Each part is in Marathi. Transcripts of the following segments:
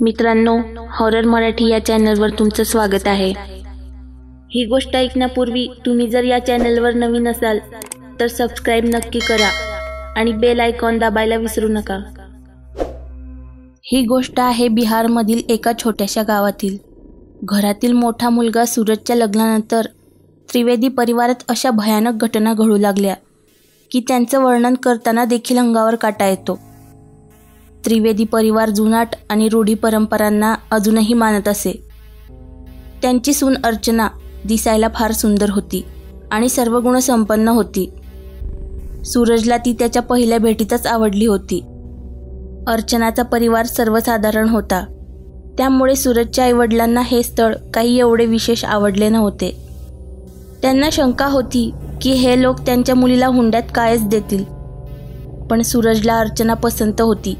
मित्रांनो, हॉरर मराठी या चॅनलवर तुमचं स्वागत आहे। ही गोष्ट ऐकण्यापूर्वी तुम्ही जर या चॅनलवर नवीन असाल तर सबस्क्राइब नक्की करा आणि बेल आयकॉन दाबायला विसरू नका। ही गोष्ट आहे बिहारमधील एका छोट्याशा गावातील। घरातील मोठा मुलगा सूरजच्या लग्नानंतर त्रिवेदी परिवारात अशा भयानक घटना घडू लागल्या की त्यांचं वर्णन करताना देखील अंगावर काटा येतो। त्रिवेदी परिवार जुनाट आणि रूढी परंपरांना अजूनही मानत असे। त्यांची सून अर्चना दिसायला फार सुंदर होती आणि सर्व गुण संपन्न होती। सूरजला ती त्याच्या पहिल्या भेटीतच आवडली होती। अर्चनाचा परिवार सर्वसाधारण होता, त्यामुळे सूरजच्या आईवडिलांना हे स्थळ काही एवढे विशेष आवडले नव्हते। त्यांना शंका होती की हे लोक त्यांच्या मुलीला हुंड्यात कायच देतील, पण सूरजला अर्चना पसंत होती।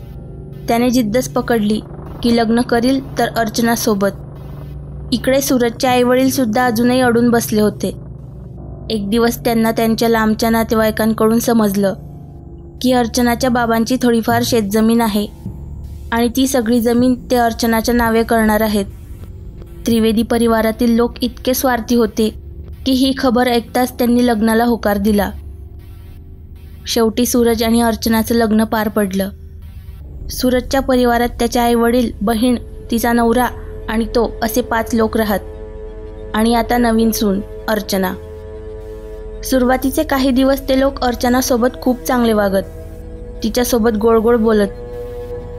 त्याने जिद्दच पकडली की लग्न करील तर अर्चना सोबत। इकडे सूरजचे आईवडील सुद्धा अजूनही अडून बसले होते। एक दिवस त्यांना त्यांच्या लांबच्या नातेवाईकांकडून समजलं की अर्चनाच्या बाबांची थोडीफार शेतजमीन आहे आणि ती सगळी जमीन ते अर्चनाच्या नावे करणार आहेत। त्रिवेदी परिवारातील लोक इतके स्वार्थी होते की ही खबर ऐकताच त्यांनी लग्नाला होकार दिला। शेवटी सूरज आणि अर्चनाचं लग्न पार पडलं। सूरजच्या परिवारात त्याचे आईवडील, बहीण, तिचा नवरा आणि तो असे 5 लोक राहत, आणि आता नवीन सून अर्चना। सुरुवातीचे काही दिवस ते लोक अर्चनासोबत खूप चांगले वागत, तिच्यासोबत गोड गोड बोलत,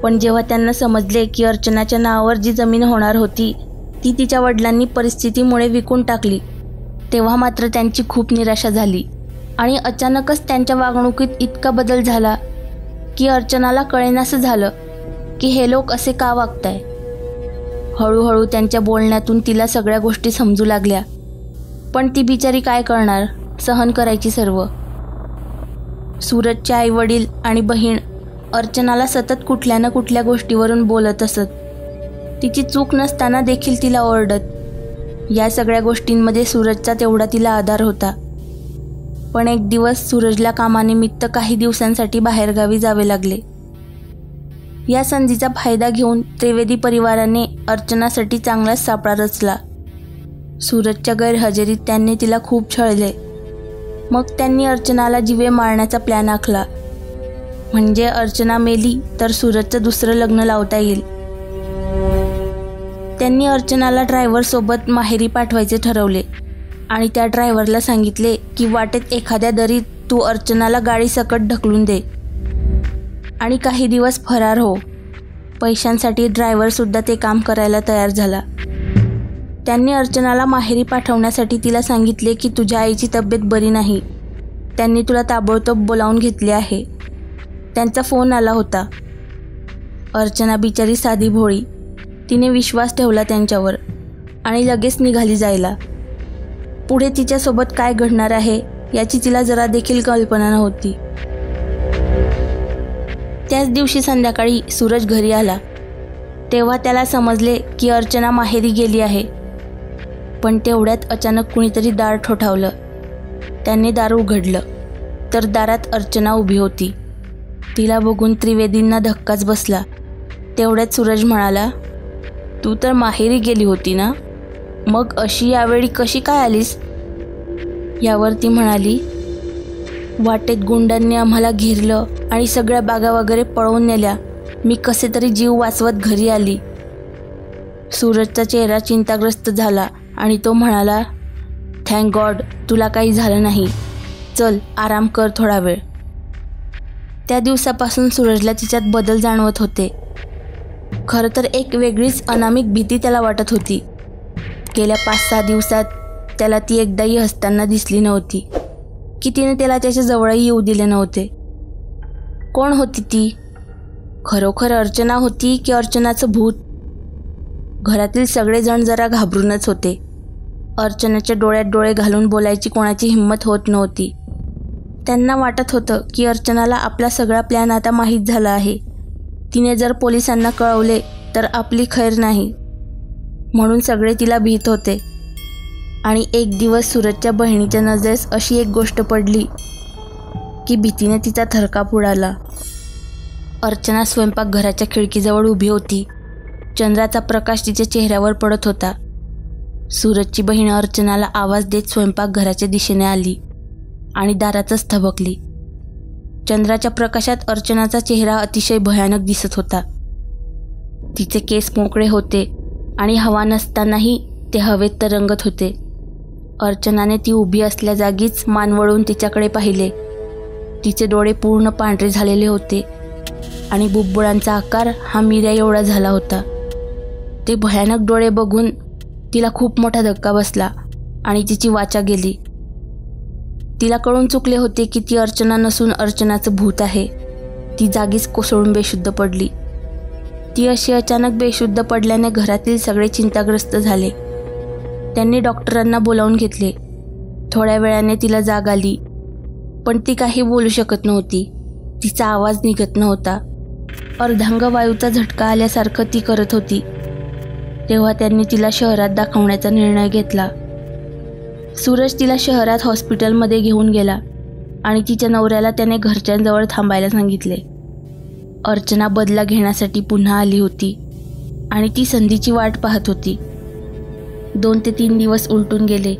पण जेव्हा त्यांना समजले की अर्चनाच्या नावावर जी जमीन होणार होती ती तिच्या वडिलांनी परिस्थितीमुळे विकून टाकली, तेव्हा मात्र त्यांची खूप निराशा झाली आणि अचानकच त्यांच्या वागणुकीत इतका बदल झाला की अर्चनाला कळेनासं झालं की हे लोक असे का वागताय। हळूहळू त्यांच्या बोलण्यातून तिला सगळ्या गोष्टी समजू लागल्या, पण ती बिचारी काय करणार, सहन करायची सर्व। सूरजचे आईवडील आणि बहीण अर्चनाला सतत कुठल्या ना कुठल्या गोष्टीवरून बोलत असत, तिची चूक नसताना देखील तिला ओरडत। या सगळ्या गोष्टींमध्ये सूरजचा तेवढा तिला आधार होता। पण एक दिवस सूरजला कामानिमित्त काही दिवसांसाठी बाहेरगावी जावे लागले। या संधीचा फायदा घेऊन त्रिवेदी परिवाराने अर्चनासाठी चांगलाच सापळा रचला। सूरजच्या गैरहजेरीत त्यांनी तिला खूप छळले। मग त्यांनी अर्चनाला जीवे मारण्याचा प्लॅन आखला, म्हणजे अर्चना मेली तर सूरजचं दुसरं लग्न लावता येईल। त्यांनी अर्चनाला ड्रायव्हरसोबत माहेरी पाठवायचे ठरवले आणि त्या ड्रायव्हरला सांगितले की वाटेत एखाद्या दरीत तू अर्चनाला गाडीसकट ढकलून दे आणि काही दिवस फरार हो। पैशांसाठी ड्रायव्हरसुद्धा ते काम करायला तयार झाला। त्यांनी अर्चनाला माहेरी पाठवण्यासाठी तिला सांगितले की तुझ्या आईची तब्येत बरी नाही, त्यांनी तुला ताबडतोब बोलावून घेतले आहे। त्यांचा फोन आला होता। अर्चना बिचारी साधी भोळी, तिने विश्वास ठेवला त्यांच्यावर आणि लगेच निघाली जायला। पुढे तिच्यासोबत काय घडणार आहे याची तिला जरा देखील कल्पना नव्हती। त्याच दिवशी संध्याकाळी सूरज घरी आला, तेव्हा त्याला समजले की अर्चना माहेरी गेली आहे। पण तेवढ्यात अचानक कुणीतरी दार ठोठावलं। त्याने दार उघडलं तर दारात अर्चना उभी होती। तिला बघून त्रिवेदींना धक्काच बसला। तेवढ्यात सूरज म्हणाला, तू तर माहेरी गेली होती ना, मग अशी यावेळी कशी काय आलीस? यावर ती म्हणाली, वाटेत गुंडांनी आम्हाला घेरलं आणि सगळ्या बागा वगैरे पळवून नेल्या, मी कसे तरी जीव वाचवत घरी आली। सूरजचा चेहरा चिंताग्रस्त झाला आणि तो म्हणाला, थँक गॉड तुला काही झालं नाही, चल आराम कर थोडा वेळ। त्या दिवसापासून सूरजला तिच्यात बदल जाणवत होते। खरं तर एक वेगळीच अनामिक भीती त्याला वाटत होती। गेल्या 5-6 दिवसात त्याला ती एकदाही हसताना दिसली नव्हती की तिने त्याला त्याच्या जवळही येऊ दिले नव्हते। कोण होती ती? खरोखर अर्चना होती की अर्चनाचं भूत? घरातील सगळेजण जरा घाबरूनच होते। अर्चनाच्या डोळ्यात डोळे घालून बोलायची कोणाची हिंमत होत नव्हती। त्यांना वाटत होतं की अर्चनाला आपला सगळा प्लॅन आता माहीत झाला आहे। तिने जर पोलिसांना कळवले तर आपली खैर नाही, म्हणून सगळे तिला भीत होते। आणि एक दिवस सूरजच्या बहिणीच्या नजरेस अशी एक गोष्ट पडली की भीतीने तिचा थरकाप उडाला। अर्चना स्वयंपाकघराच्या खिडकीजवळ उभी होती चंद्राचा प्रकाश तिच्या चेहऱ्यावर पडत होता. सूरजची बहीण अर्चनाला आवाज देत स्वयंपाकघराच्या दिशेने आली आणि दारातच थबकली. चंद्राच्या प्रकाशात अर्चनाचा चेहरा अतिशय भयानक दिसत होता. तिचे केस मोकळे होते आणि हवा नसतानाही ते हवेत तरंगत होते. अर्चनाने ती उभी असल्या जागीच मान वळून तिच्याकडे पाहिले. तिचे डोळे पूर्ण पांढरे झालेले होते आणि बुब्बुळांचा आकार हा मिऱ्या एवढा झाला होता. ते भयानक डोळे बघून तिला खूप मोठा धक्का बसला आणि तिची वाचा गेली. तिला कळून चुकले होते की ती अर्चना नसून अर्चनाचं भूत आहे. ती जागीच कोसळून बेशुद्ध पडली. ती अशी अचानक बेशुद्ध पडल्याने घरातील सगळे चिंताग्रस्त झाले. त्यांनी डॉक्टरांना बोलावून घेतले. थोड्या वेळाने तिला जाग आली, पण ती काही बोलू शकत नव्हती. तिचा आवाज निघत नव्हता. अर्धांग वायूचा झटका आल्यासारखं ती करत होती. तेव्हा त्यांनी तिला शहरात दाखवण्याचा निर्णय घेतला. सूरज तिला शहरात हॉस्पिटलमध्ये घेऊन गेला आणि तिच्या नवऱ्याला त्याने घरच्यांजवळ थांबायला सांगितले. अर्चना बदला घेण्यासाठी पुन्हा आली होती आणि ती संधीची वाट पाहत होती. 2 ते 3 दिवस उलटून गेले.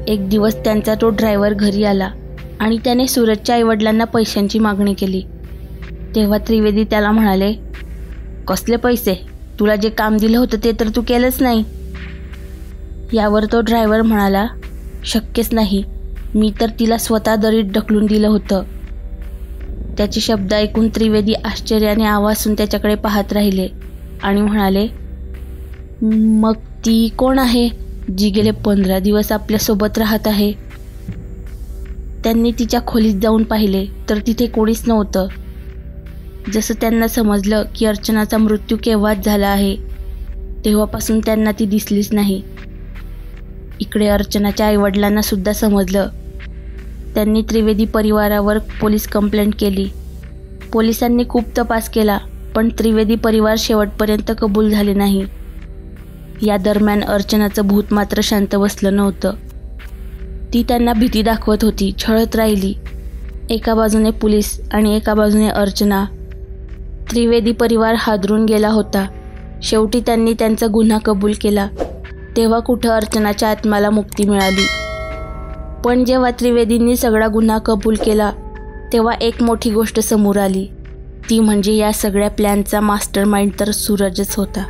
एक दिवस त्यांचा तो ड्रायव्हर घरी आला आणि त्याने सूरजच्या आईवडिलांना पैशांची मागणी केली. तेव्हा त्रिवेदी त्याला म्हणाले, "कसले पैसे? तुला जे काम दिलं होतं ते तर तू केलंच नाही." यावर तो ड्रायव्हर म्हणाला, "शक्यच नाही. मी तर तिला स्वतः दरीत ढकलून दिलं होतं." त्याचे शब्द ऐकून त्रिवेदी आश्चर्याने आवाजून त्याच्याकडे पाहत राहिले आणि म्हणाले, "मग ती कोण आहे जी गेले 15 दिवस आपल्यासोबत राहत आहे?" त्यांनी तिच्या खोलीत जाऊन पाहिले तर तिथे कोणीच नव्हतं. जसं त्यांना समजलं की अर्चनाचा मृत्यू केव्हाच झाला आहे, तेव्हापासून त्यांना ती दिसलीच नाही. इकडे अर्चनाच्या आईवडिलांना सुद्धा समजलं. त्यांनी त्रिवेदी परिवारावर पोलीस कंप्लेंट केली. पोलिसांनी खूप तपास केला, पण त्रिवेदी परिवार शेवटपर्यंत कबूल झाले नाही. या दरम्यान अर्चनाचं भूत मात्र शांत बसलं नव्हतं. ती त्यांना भीती दाखवत होती, छळत राहिली. एका बाजूने पोलीस आणि एका बाजूने अर्चना. त्रिवेदी परिवार हादरून गेला होता. शेवटी त्यांनी त्यांचा गुन्हा कबूल केला. तेव्हा कुठं अर्चनाच्या आत्म्याला मुक्ती मिळाली. पण जेव्हा त्रिवेदींनी सगळा गुन्हा कबूल केला तेव्हा एक मोठी गोष्ट समोर आली. ती म्हणजे या सगळ्या प्लॅनचा मास्टर माइंड तर सूरजच होता.